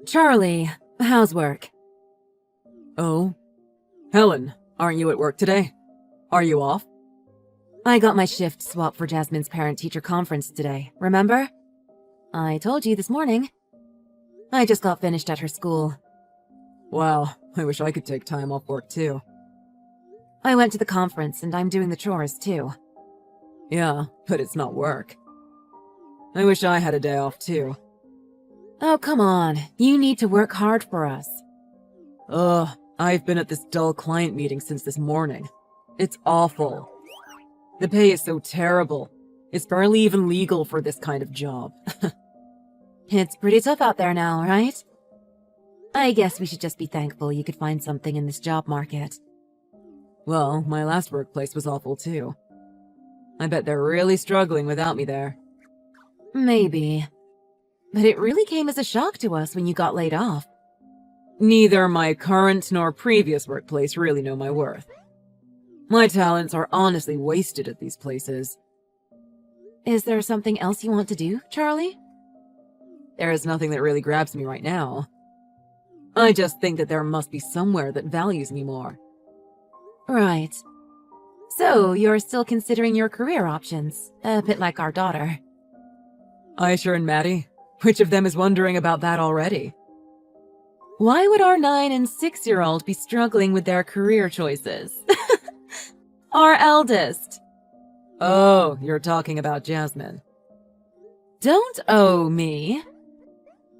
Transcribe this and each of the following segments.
Charlie, how's work? Oh? Helen, aren't you at work today? Are you off? I got my shift swapped for Jasmine's parent-teacher conference today, remember? I told you this morning. I just got finished at her school. Wow, I wish I could take time off work too. I went to the conference and I'm doing the chores too. Yeah, but it's not work. I wish I had a day off too. Oh, come on. You need to work hard for us. Ugh, I've been at this dull client meeting since this morning. It's awful. The pay is so terrible. It's barely even legal for this kind of job. It's pretty tough out there now, right? I guess we should just be thankful you could find something in this job market. Well, my last workplace was awful too. I bet they're really struggling without me there. Maybe. But it really came as a shock to us when you got laid off. Neither my current nor previous workplace really know my worth. My talents are honestly wasted at these places. Is there something else you want to do, Charlie? There is nothing that really grabs me right now. I just think that there must be somewhere that values me more. Right. So, you're still considering your career options, a bit like our daughter. Aisha and Maddie? Which of them is wondering about that already? Why would our 9- and 6-year-old be struggling with their career choices? Our eldest. Oh, you're talking about Jasmine. Don't owe me.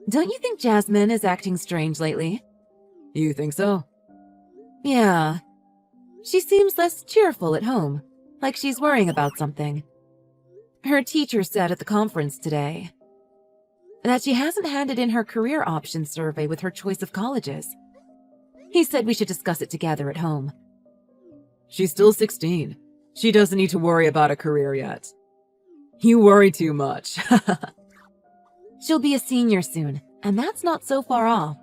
Don't you think Jasmine is acting strange lately? You think so? Yeah. She seems less cheerful at home, like she's worrying about something. Her teacher said at the conference today that she hasn't handed in her career options survey with her choice of colleges. He said we should discuss it together at home. She's still 16. She doesn't need to worry about a career yet. You worry too much. She'll be a senior soon, and that's not so far off.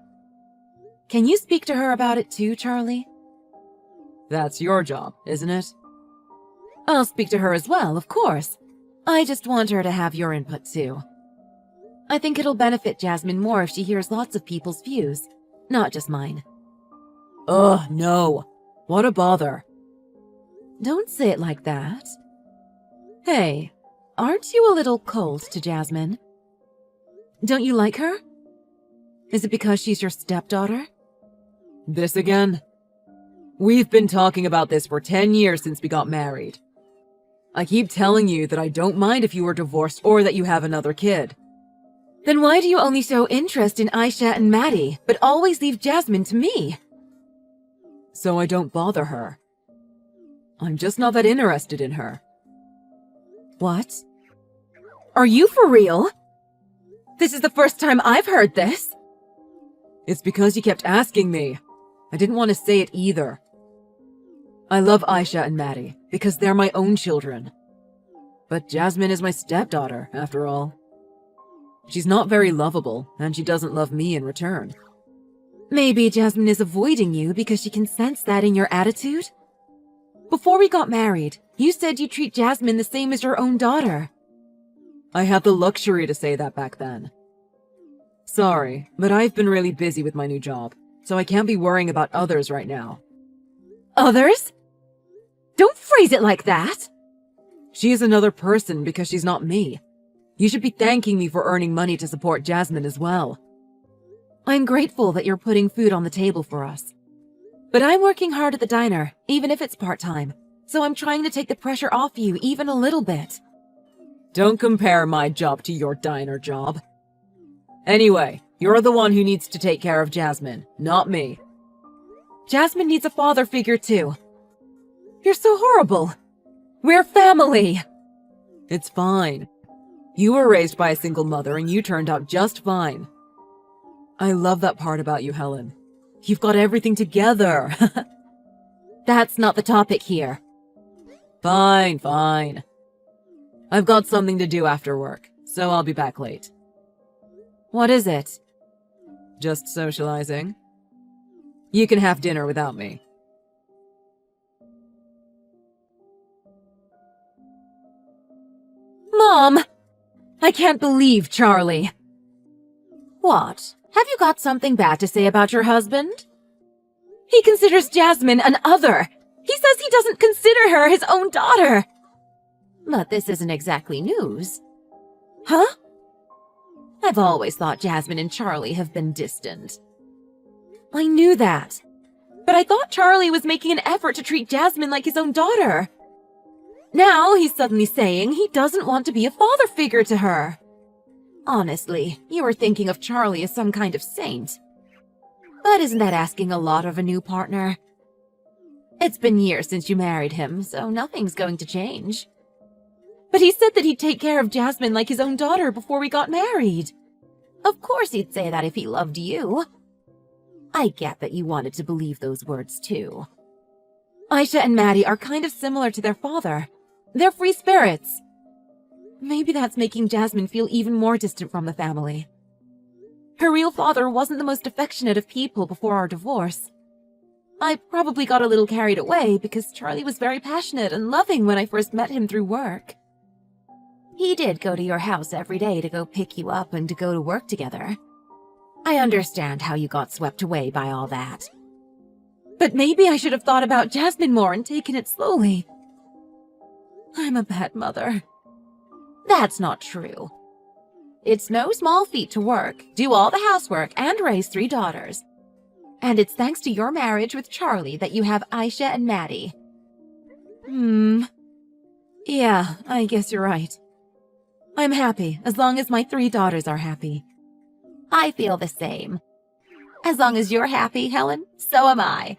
Can you speak to her about it too, Charlie? That's your job, isn't it? I'll speak to her as well, of course. I just want her to have your input too. I think it'll benefit Jasmine more if she hears lots of people's views, not just mine. Ugh, no. What a bother. Don't say it like that. Hey, aren't you a little cold to Jasmine? Don't you like her? Is it because she's your stepdaughter? This again? We've been talking about this for 10 years since we got married. I keep telling you that I don't mind if you are divorced or that you have another kid. Then why do you only show interest in Aisha and Maddie, but always leave Jasmine to me? So I don't bother her. I'm just not that interested in her. What? Are you for real? This is the first time I've heard this. It's because you kept asking me. I didn't want to say it either. I love Aisha and Maddie because they're my own children. But Jasmine is my stepdaughter, after all. She's not very lovable, and she doesn't love me in return. Maybe Jasmine is avoiding you because she can sense that in your attitude? Before we got married, you said you treat Jasmine the same as your own daughter. I had the luxury to say that back then. Sorry, but I've been really busy with my new job, so I can't be worrying about others right now. Others? Don't phrase it like that! She is another person because she's not me. You should be thanking me for earning money to support Jasmine as well. I'm grateful that you're putting food on the table for us. But I'm working hard at the diner, even if it's part-time, so I'm trying to take the pressure off you even a little bit. Don't compare my job to your diner job. Anyway, you're the one who needs to take care of Jasmine, not me. Jasmine needs a father figure too. You're so horrible. We're family. It's fine. You were raised by a single mother and you turned out just fine. I love that part about you, Helen. You've got everything together. That's not the topic here. Fine, fine. I've got something to do after work, so I'll be back late. What is it? Just socializing. You can have dinner without me. Mom! I can't believe Charlie. What? Have you got something bad to say about your husband? He considers Jasmine an other. He says he doesn't consider her his own daughter. But this isn't exactly news. Huh? I've always thought Jasmine and Charlie have been distant. I knew that. But I thought Charlie was making an effort to treat Jasmine like his own daughter. Now he's suddenly saying he doesn't want to be a father figure to her. Honestly, you were thinking of Charlie as some kind of saint. But isn't that asking a lot of a new partner? It's been years since you married him, so nothing's going to change. But he said that he'd take care of Jasmine like his own daughter before we got married. Of course he'd say that if he loved you. I get that you wanted to believe those words too. Aisha and Maddie are kind of similar to their father. They're free spirits. Maybe that's making Jasmine feel even more distant from the family. Her real father wasn't the most affectionate of people before our divorce. I probably got a little carried away because Charlie was very passionate and loving when I first met him through work. He did go to your house every day to go pick you up and to go to work together. I understand how you got swept away by all that. But maybe I should have thought about Jasmine more and taken it slowly. I'm a bad mother. That's not true. It's no small feat to work, do all the housework, and raise 3 daughters. And it's thanks to your marriage with Charlie that you have Aisha and Maddie. Yeah, I guess you're right. I'm happy, as long as my 3 daughters are happy. I feel the same. As long as you're happy, Helen, so am I.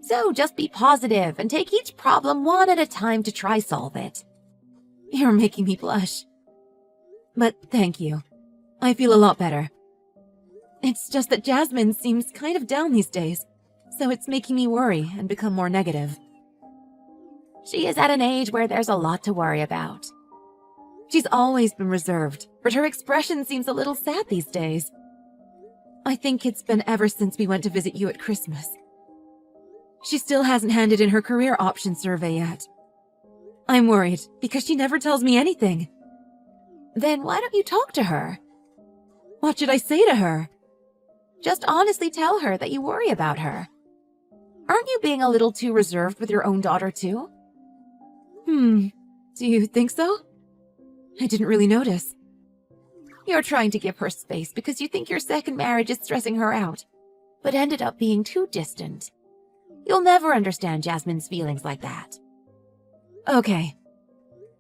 So just be positive and take each problem one at a time to try solve it. You're making me blush. But thank you. I feel a lot better. It's just that Jasmine seems kind of down these days, so it's making me worry and become more negative. She is at an age where there's a lot to worry about. She's always been reserved, but her expression seems a little sad these days. I think it's been ever since we went to visit you at Christmas. She still hasn't handed in her career option survey yet. I'm worried because she never tells me anything. Then why don't you talk to her? What should I say to her? Just honestly tell her that you worry about her. Aren't you being a little too reserved with your own daughter too? Do you think so? I didn't really notice. You're trying to give her space because you think your second marriage is stressing her out, but ended up being too distant. You'll never understand Jasmine's feelings like that. Okay.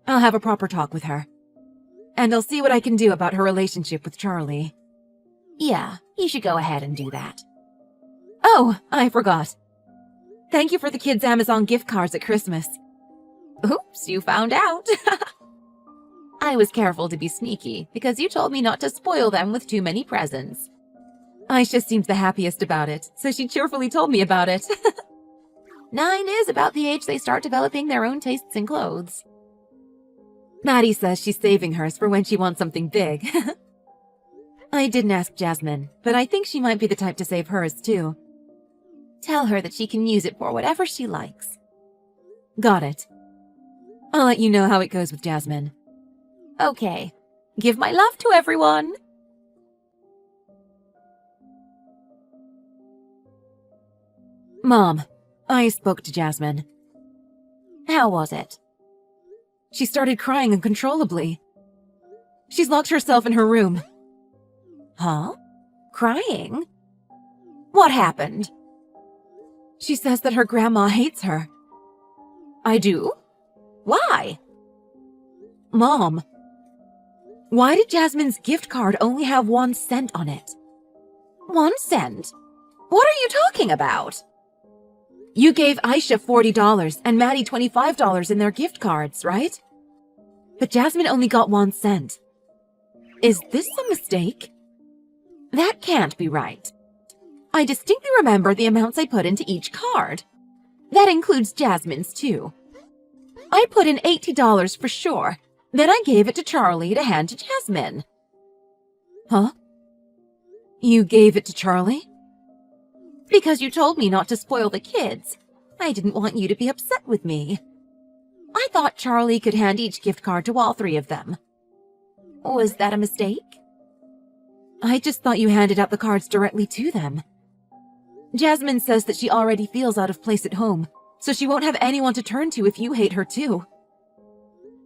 I'll have a proper talk with her. And I'll see what I can do about her relationship with Charlie. Yeah, you should go ahead and do that. Oh, I forgot. Thank you for the kids' Amazon gift cards at Christmas. Oops, you found out. I was careful to be sneaky because you told me not to spoil them with too many presents. Aisha seems the happiest about it, so she cheerfully told me about it. 9 is about the age they start developing their own tastes in clothes. Maddie says she's saving hers for when she wants something big. I didn't ask Jasmine, but I think she might be the type to save hers too. Tell her that she can use it for whatever she likes. Got it. I'll let you know how it goes with Jasmine. Okay. Give my love to everyone. Mom, I spoke to Jasmine. How was it? She started crying uncontrollably. She's locked herself in her room. Huh? Crying? What happened? She says that her grandma hates her. I do? Why? Mom, why did Jasmine's gift card only have 1 cent on it? 1 cent? What are you talking about? You gave Aisha $40 and Maddie $25 in their gift cards, right? But Jasmine only got 1 cent. Is this a mistake? That can't be right. I distinctly remember the amounts I put into each card. That includes Jasmine's too. I put in $80 for sure. Then I gave it to Charlie to hand to Jasmine. Huh? You gave it to Charlie? Because you told me not to spoil the kids. I didn't want you to be upset with me. I thought Charlie could hand each gift card to all 3 of them. Was that a mistake? I just thought you handed out the cards directly to them. Jasmine says that she already feels out of place at home, so she won't have anyone to turn to if you hate her too.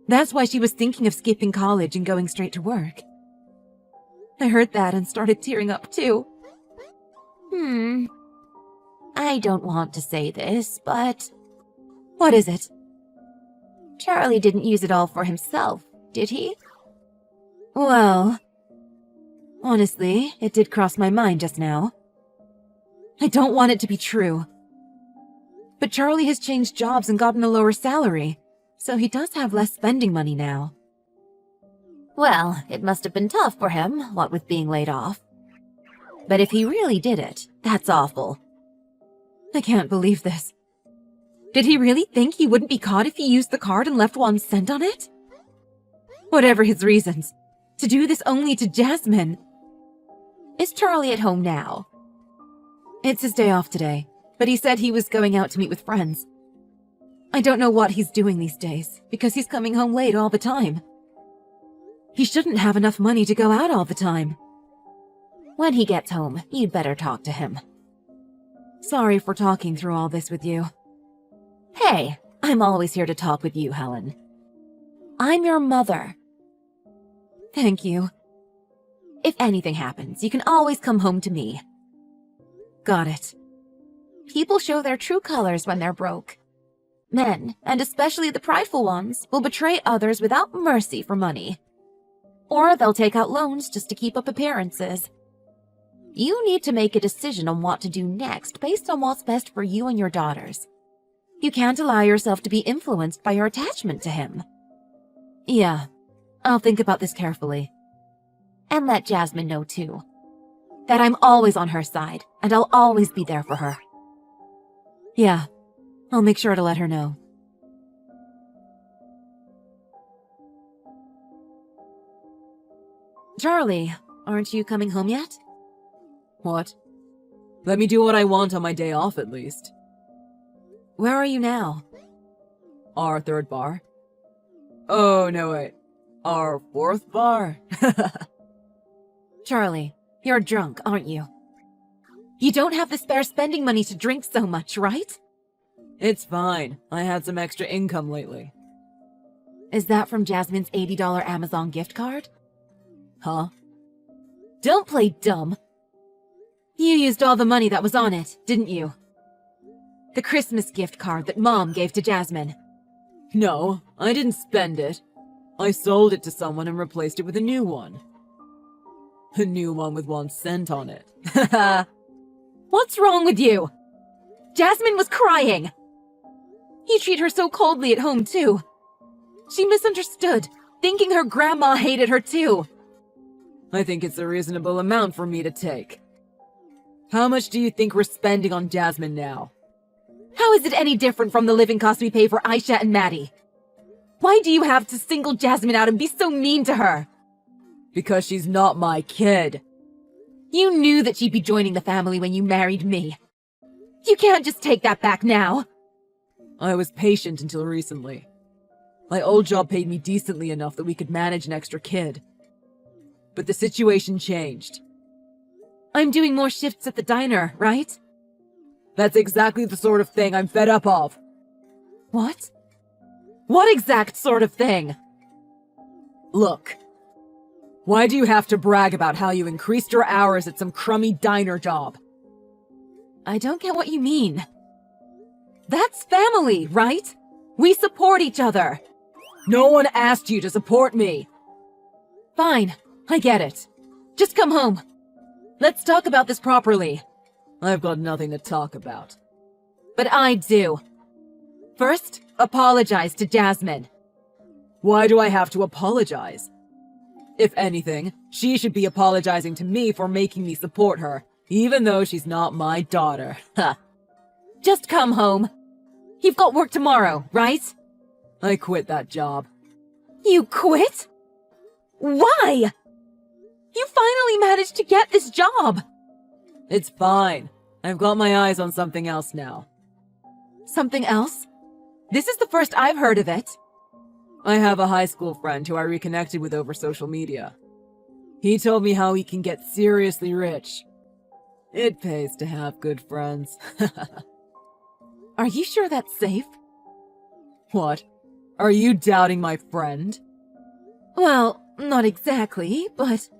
That's why she was thinking of skipping college and going straight to work. I heard that and started tearing up too. I don't want to say this, but... What is it? Charlie didn't use it all for himself, did he? Well... Honestly, it did cross my mind just now. I don't want it to be true. But Charlie has changed jobs and gotten a lower salary, so he does have less spending money now. Well, it must have been tough for him, what with being laid off. But if he really did it, that's awful. I can't believe this. Did he really think he wouldn't be caught if he used the card and left 1 cent on it? Whatever his reasons, to do this only to Jasmine. Is Charlie at home now? It's his day off today, but he said he was going out to meet with friends. I don't know what he's doing these days, because he's coming home late all the time. He shouldn't have enough money to go out all the time. When he gets home, you'd better talk to him. Sorry for talking through all this with you. Hey, I'm always here to talk with you, Helen. I'm your mother. Thank you. If anything happens, you can always come home to me. Got it. People show their true colors when they're broke. Men, and especially the prideful ones, will betray others without mercy for money. Or they'll take out loans just to keep up appearances. You need to make a decision on what to do next based on what's best for you and your daughters. You can't allow yourself to be influenced by your attachment to him. Yeah, I'll think about this carefully. And let Jasmine know too. That I'm always on her side, and I'll always be there for her. Yeah, I'll make sure to let her know. Charlie, aren't you coming home yet? What? Let me do what I want on my day off at least. Where are you now? Our 3rd bar. Oh, no wait. Our 4th bar? Charlie, you're drunk, aren't you? You don't have the spare spending money to drink so much, right? It's fine. I had some extra income lately. Is that from Jasmine's $80 Amazon gift card? Huh? Don't play dumb. You used all the money that was on it, didn't you? The Christmas gift card that Mom gave to Jasmine. No, I didn't spend it. I sold it to someone and replaced it with a new one. A new one with 1 cent on it. What's wrong with you? Jasmine was crying. You treat her so coldly at home, too. She misunderstood, thinking her grandma hated her, too. I think it's a reasonable amount for me to take. How much do you think we're spending on Jasmine now? How is it any different from the living costs we pay for Aisha and Maddie? Why do you have to single Jasmine out and be so mean to her? Because she's not my kid. You knew that she'd be joining the family when you married me. You can't just take that back now. I was patient until recently. My old job paid me decently enough that we could manage an extra kid. But the situation changed. I'm doing more shifts at the diner, right? That's exactly the sort of thing I'm fed up of. What? What exact sort of thing? Look. Why do you have to brag about how you increased your hours at some crummy diner job? I don't get what you mean. That's family, right? We support each other. No one asked you to support me. Fine, I get it. Just come home. Let's talk about this properly. I've got nothing to talk about. But I do. First, apologize to Jasmine. Why do I have to apologize? If anything, she should be apologizing to me for making me support her, even though she's not my daughter. Huh. Just come home. You've got work tomorrow, right? I quit that job. You quit? Why? You finally managed to get this job. It's fine. I've got my eyes on something else now. Something else? This is the first I've heard of it. I have a high school friend who I reconnected with over social media. He told me how he can get seriously rich. It pays to have good friends. Are you sure that's safe? What? Are you doubting my friend? Well, not exactly, but...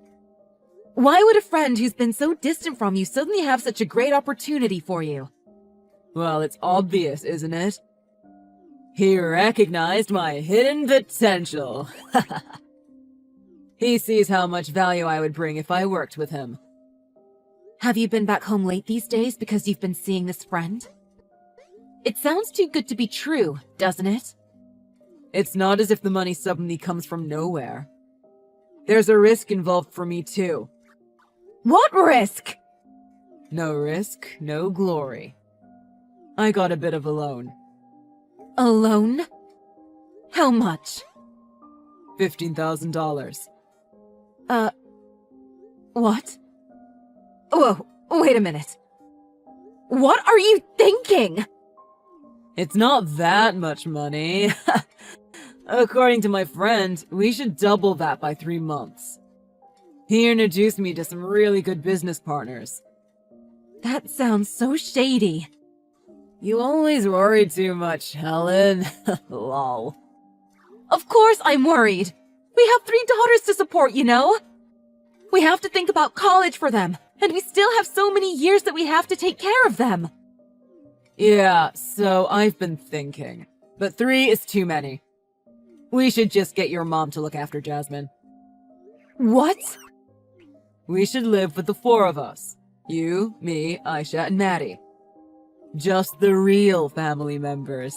Why would a friend who's been so distant from you suddenly have such a great opportunity for you? Well, it's obvious, isn't it? He recognized my hidden potential. He sees how much value I would bring if I worked with him. Have you been back home late these days because you've been seeing this friend? It sounds too good to be true, doesn't it? It's not as if the money suddenly comes from nowhere. There's a risk involved for me too. What risk? No risk, no glory. I got a bit of a loan. A loan? How much? $15,000. What? Whoa, wait a minute. What are you thinking? It's not that much money. According to my friend, we should double that by 3 months. He introduced me to some really good business partners. That sounds so shady. You always worry too much, Helen. Lol. Of course I'm worried. We have 3 daughters to support, you know? We have to think about college for them, and we still have so many years that we have to take care of them. Yeah, so I've been thinking. But 3 is too many. We should just get your mom to look after Jasmine. What? We should live with the 4 of us. You, me, Aisha, and Maddie. Just the real family members.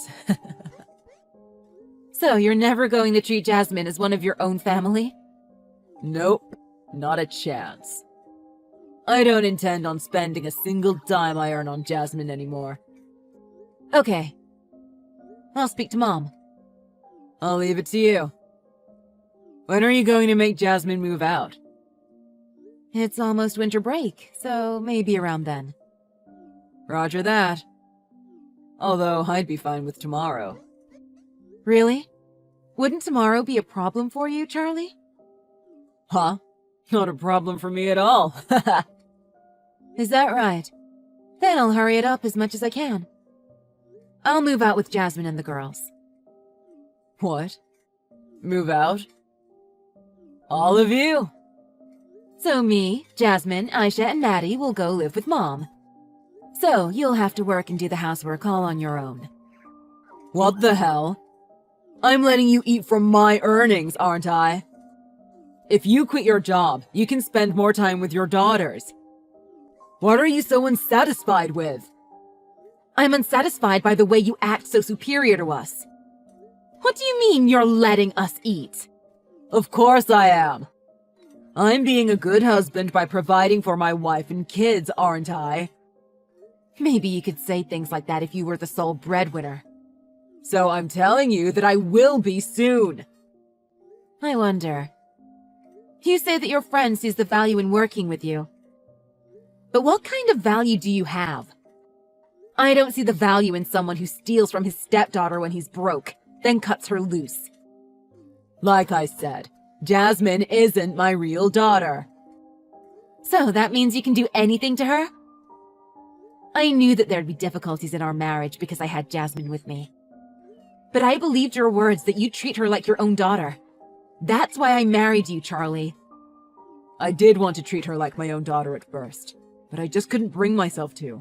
So you're never going to treat Jasmine as one of your own family? Nope, not a chance. I don't intend on spending a single dime I earn on Jasmine anymore. Okay. I'll speak to Mom. I'll leave it to you. When are you going to make Jasmine move out? It's almost winter break, so maybe around then. Roger that. Although I'd be fine with tomorrow. Really? Wouldn't tomorrow be a problem for you, Charlie? Huh? Not a problem for me at all. Is that right? Then I'll hurry it up as much as I can. I'll move out with Jasmine and the girls. What? Move out? All of you? So me, Jasmine, Aisha, and Maddie will go live with Mom. So you'll have to work and do the housework all on your own. What the hell? I'm letting you eat from my earnings, aren't I? If you quit your job, you can spend more time with your daughters. What are you so unsatisfied with? I'm unsatisfied by the way you act so superior to us. What do you mean you're letting us eat? Of course I am. I'm being a good husband by providing for my wife and kids, aren't I? Maybe you could say things like that if you were the sole breadwinner. So I'm telling you that I will be soon. I wonder. You say that your friend sees the value in working with you. But what kind of value do you have? I don't see the value in someone who steals from his stepdaughter when he's broke, then cuts her loose. Like I said, Jasmine isn't my real daughter. So that means you can do anything to her? I knew that there'd be difficulties in our marriage because I had Jasmine with me. But I believed your words that you treat her like your own daughter. That's why I married you, Charlie. I did want to treat her like my own daughter at first, but I just couldn't bring myself to.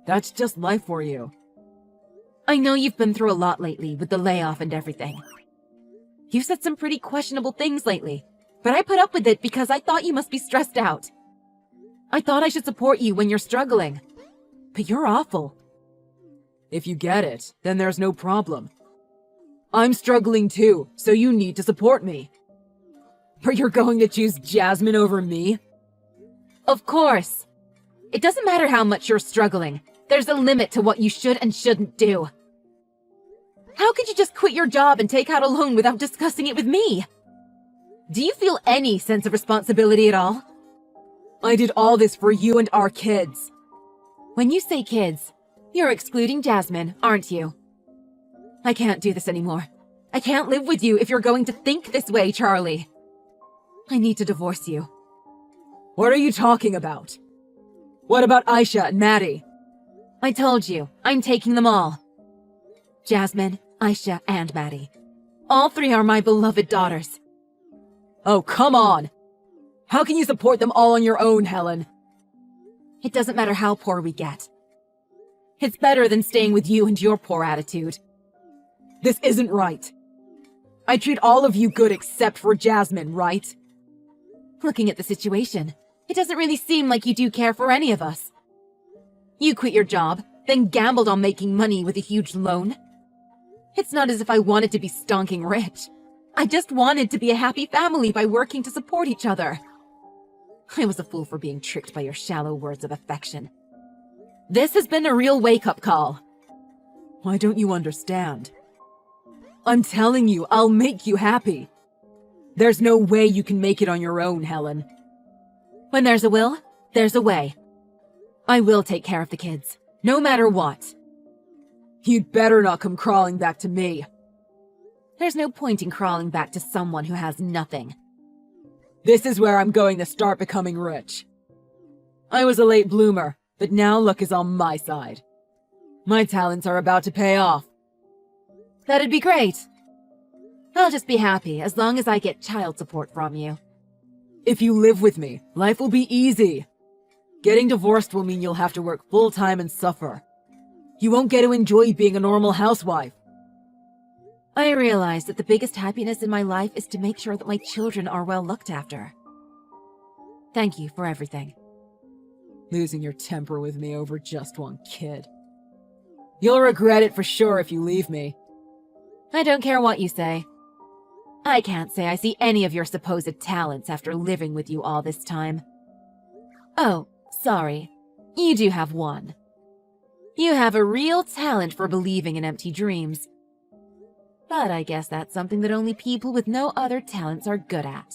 That's just life for you. I know you've been through a lot lately with the layoff and everything. You've said some pretty questionable things lately, but I put up with it because I thought you must be stressed out. I thought I should support you when you're struggling. But you're awful. If you get it, then there's no problem. I'm struggling too, so you need to support me. But you're going to choose Jasmine over me? Of course. It doesn't matter how much you're struggling. There's a limit to what you should and shouldn't do. How could you just quit your job and take out a loan without discussing it with me? Do you feel any sense of responsibility at all? I did all this for you and our kids. When you say kids, you're excluding Jasmine, aren't you? I can't do this anymore. I can't live with you if you're going to think this way, Charlie. I need to divorce you. What are you talking about? What about Aisha and Maddie? I told you, I'm taking them all. Jasmine, Aisha, and Maddie. All three are my beloved daughters. Oh, come on! How can you support them all on your own, Helen? It doesn't matter how poor we get. It's better than staying with you and your poor attitude. This isn't right. I treat all of you good except for Jasmine, right? Looking at the situation, it doesn't really seem like you do care for any of us. You quit your job, then gambled on making money with a huge loan. It's not as if I wanted to be stonking rich. I just wanted to be a happy family by working to support each other. I was a fool for being tricked by your shallow words of affection. This has been a real wake-up call. Why don't you understand? I'm telling you, I'll make you happy. There's no way you can make it on your own, Helen. When there's a will, there's a way. I will take care of the kids, no matter what. You'd better not come crawling back to me. There's no point in crawling back to someone who has nothing. This is where I'm going to start becoming rich. I was a late bloomer, but now luck is on my side. My talents are about to pay off. That'd be great. I'll just be happy as long as I get child support from you. If you live with me, life will be easy. Getting divorced will mean you'll have to work full-time and suffer. You won't get to enjoy being a normal housewife. I realize that the biggest happiness in my life is to make sure that my children are well looked after. Thank you for everything. Losing your temper with me over just one kid. You'll regret it for sure if you leave me. I don't care what you say. I can't say I see any of your supposed talents after living with you all this time. Oh, sorry. You do have one. You have a real talent for believing in empty dreams. But I guess that's something that only people with no other talents are good at.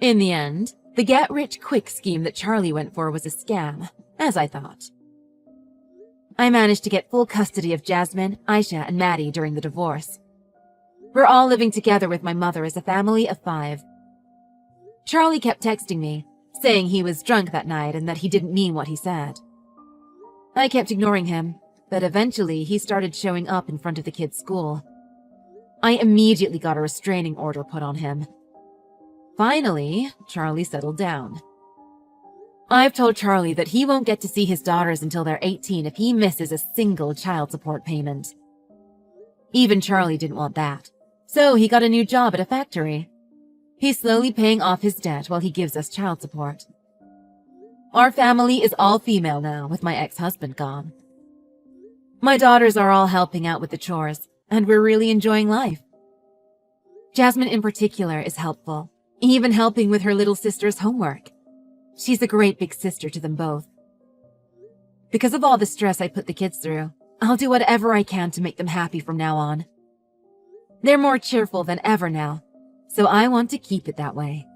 In the end, the get-rich-quick scheme that Charlie went for was a scam, as I thought. I managed to get full custody of Jasmine, Aisha, and Maddie during the divorce. We're all living together with my mother as a family of 5. Charlie kept texting me, saying he was drunk that night and that he didn't mean what he said. I kept ignoring him, but eventually he started showing up in front of the kids' school. I immediately got a restraining order put on him. Finally, Charlie settled down. I've told Charlie that he won't get to see his daughters until they're 18 if he misses a single child support payment. Even Charlie didn't want that, so he got a new job at a factory. He's slowly paying off his debt while he gives us child support. Our family is all female now, with my ex-husband gone. My daughters are all helping out with the chores, and we're really enjoying life. Jasmine in particular is helpful, even helping with her little sister's homework. She's a great big sister to them both. Because of all the stress I put the kids through, I'll do whatever I can to make them happy from now on. They're more cheerful than ever now, so I want to keep it that way.